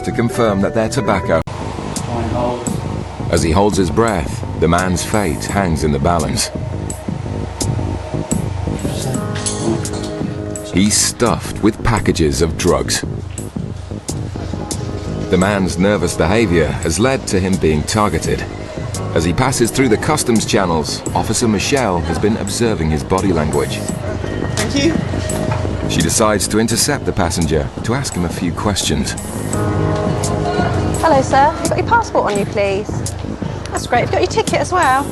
to confirm that they're tobacco. As he holds his breath, the man's fate hangs in the balance. He's stuffed with packages of drugs. The man's nervous behavior has led to him being targeted. As he passes through the customs channels, Officer Michelle has been observing his body language. Thank you. She decides to intercept the passenger to ask him a few questions. Hello, sir. Have you got your passport on you, please? That's great. Have you got your ticket as well?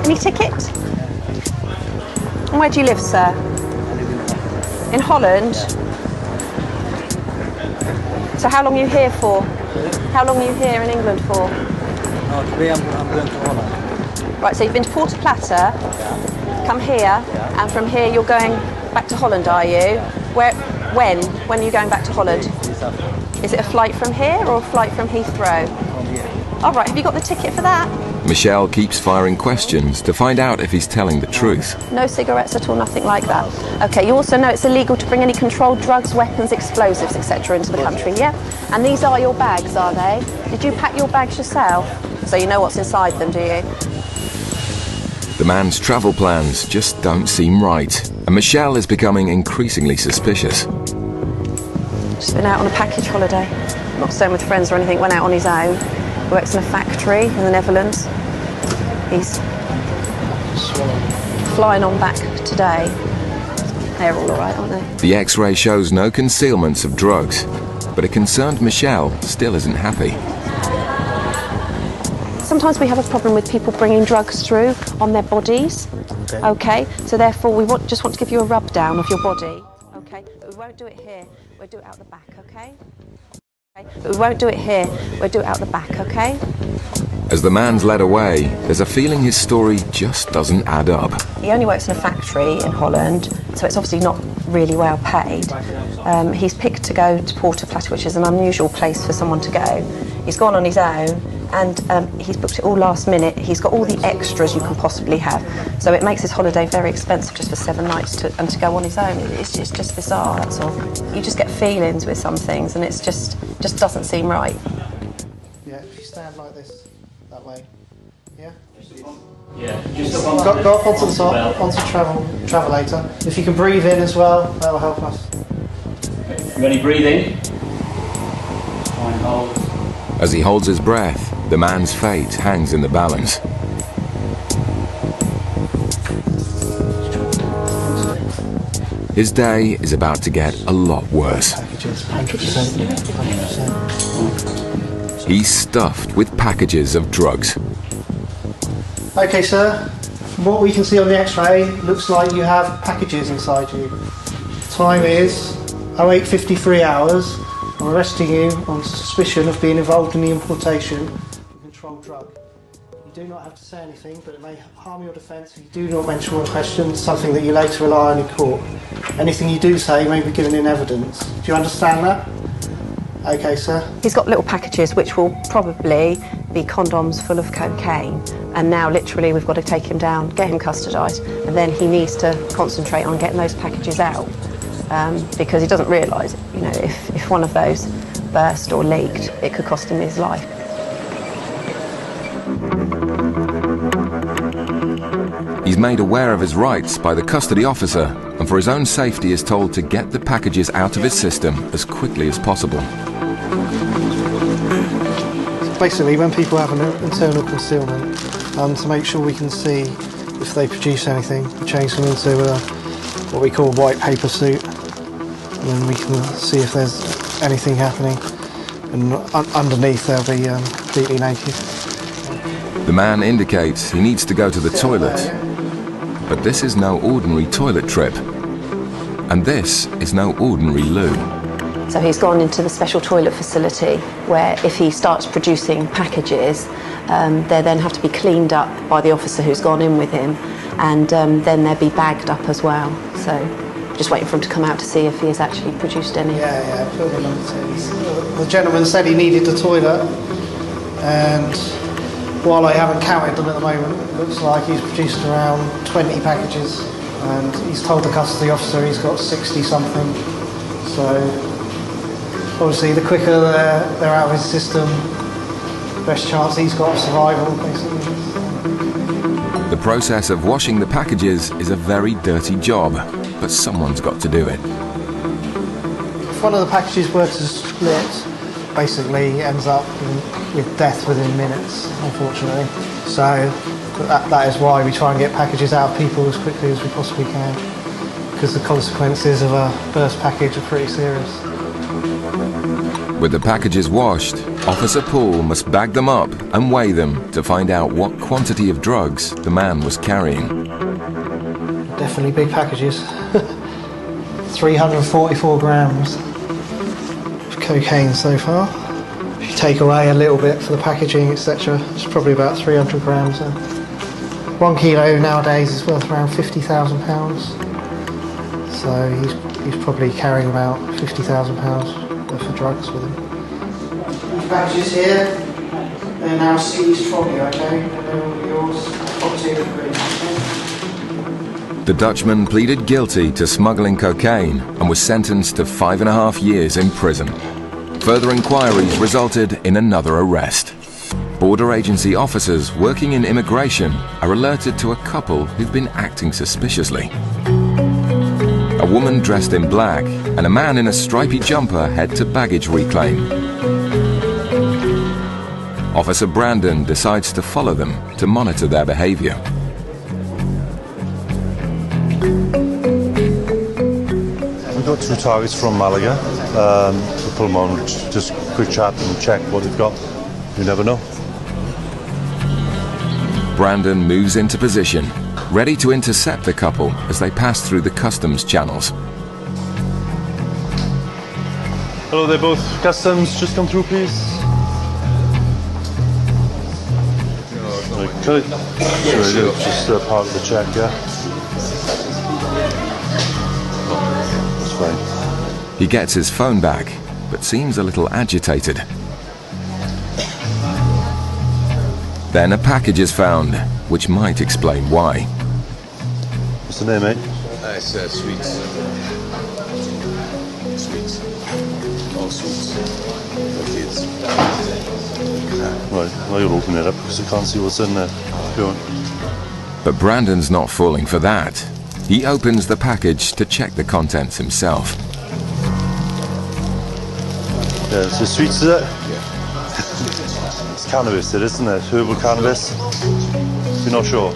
Any ticket? And where do you live, sir? In Holland? So how long are you here for? How long are you here in England for? No, today I'm going to Holland. Right, so you've been to Puerto Plata, come here, and from here you're going back to Holland, are you? When are you going back to Holland? Is it a flight from here or a flight from Heathrow? From here. All right, have you got the ticket for that? Michelle keeps firing questions to find out if he's telling the truth. No cigarettes at all, nothing like that. Okay, you also know it's illegal to bring any controlled drugs, weapons, explosives, etc. into the country, yeah? And these are your bags, are they? Did you pack your bags yourself? So you know what's inside them, do you? The man's travel plans just don't seem right, and Michelle is becoming increasingly suspicious. Just been out on a package holiday. Not staying with friends or anything, went out on his own. He works in a factory in the Netherlands. He's flying on back today. They're all right, aren't they? The X-ray shows no concealments of drugs, but a concerned Michelle still isn't happy. Sometimes we have a problem with people bringing drugs through on their bodies. Okay, so therefore we just want to give you a rub down of your body. Okay, but we won't do it here. We'll do it out the back. Okay. But we won't do it here. We'll do it out the back. Okay. As the man's led away, there's a feeling his story just doesn't add up. He only works in a factory in Holland, so it's obviously not really well paid. He's picked to go to Puerto Plata, which is an unusual place for someone to go. He's gone on his own, and he's booked it all last minute. He's got all the extras you can possibly have, so it makes his holiday very expensive just for 7 nights and to go on his own. It's just bizarre, that's all. You just get feelings with some things, and it's just doesn't seem right. Yeah, if you stand like this, that way. Yeah? Yeah, just Go up onto the top, onto Travelator. If you can breathe in as well, that will help us. You ready, breathing? Fine, hold. As he holds his breath, the man's fate hangs in the balance. His day is about to get a lot worse. 100%. He's stuffed with packages of drugs. Okay, sir. From what we can see on the X-ray, looks like you have packages inside you. Time is 08:53 hours. I'm arresting you on suspicion of being involved in the importation of a controlled drug. You do not have to say anything, but it may harm your defence if you do not mention one question, something that you later rely on in court. Anything you do say may be given in evidence. Do you understand that? Okay, sir. He's got little packages which will probably be condoms full of cocaine, and now literally we've got to take him down, get him custodised, and then he needs to concentrate on getting those packages out, because he doesn't realise, you know, if one of those burst or leaked, it could cost him his life. He's made aware of his rights by the custody officer, and for his own safety is told to get the packages out of his system as quickly as possible. Basically, when people have an internal concealment, to make sure we can see if they produce anything, we change them into what we call a white paper suit, and then we can see if there's anything happening, and underneath they'll be completely naked. The man indicates he needs to go to the toilet, but this is no ordinary toilet trip, and this is no ordinary loo. So he's gone into the special toilet facility where if he starts producing packages, they then have to be cleaned up by the officer who's gone in with him, and then they'll be bagged up as well. So just waiting for him to come out to see if he has actually produced any. Yeah, put them on the tins. The gentleman said he needed the toilet, and while I haven't counted them at the moment, it looks like he's produced around 20 packages, and he's told the custody officer he's got 60 something. So Obviously, the quicker they're out of his system, the best chance he's got of survival, basically. The process of washing the packages is a very dirty job, but someone's got to do it. If one of the packages were to split, basically ends up with death within minutes, unfortunately. So that is why we try and get packages out of people as quickly as we possibly can, because the consequences of a burst package are pretty serious. With the packages washed, Officer Paul must bag them up and weigh them to find out what quantity of drugs the man was carrying. Definitely big packages. 344 grams of cocaine so far. If you take away a little bit for the packaging, etc., it's probably about 300 grams. 1 kilo nowadays is worth around £50,000. So he's probably carrying about £50,000 worth of drugs with him. These packages here, they're now seized from you, okay? And they're all yours. Obviously, The Dutchman pleaded guilty to smuggling cocaine and was sentenced to 5.5 years in prison. Further inquiries resulted in another arrest. Border agency officers working in immigration are alerted to a couple who've been acting suspiciously. A woman dressed in black and a man in a stripy jumper head to baggage reclaim. Officer Brandon decides to follow them to monitor their behavior. We've got 2 targets from Malaga. We'll pull them on, just quick chat and check what they've got. You never know. Brandon moves into position, ready to intercept the couple as they pass through the customs channels. Hello there, both customs. Just come through, please. Okay. Sure, just part of the check, yeah? That's fine. He gets his phone back, but seems a little agitated. Then a package is found, which might explain why. What's the name, mate? It's sweets. Sweets. All sweets. For kids. Right, well, you'll open it up because I can't see what's in there. Go on. But Brandon's not falling for that. He opens the package to check the contents himself. Yeah, so sweets, is it? It's cannabis, isn't it? Herbal cannabis. You're not sure?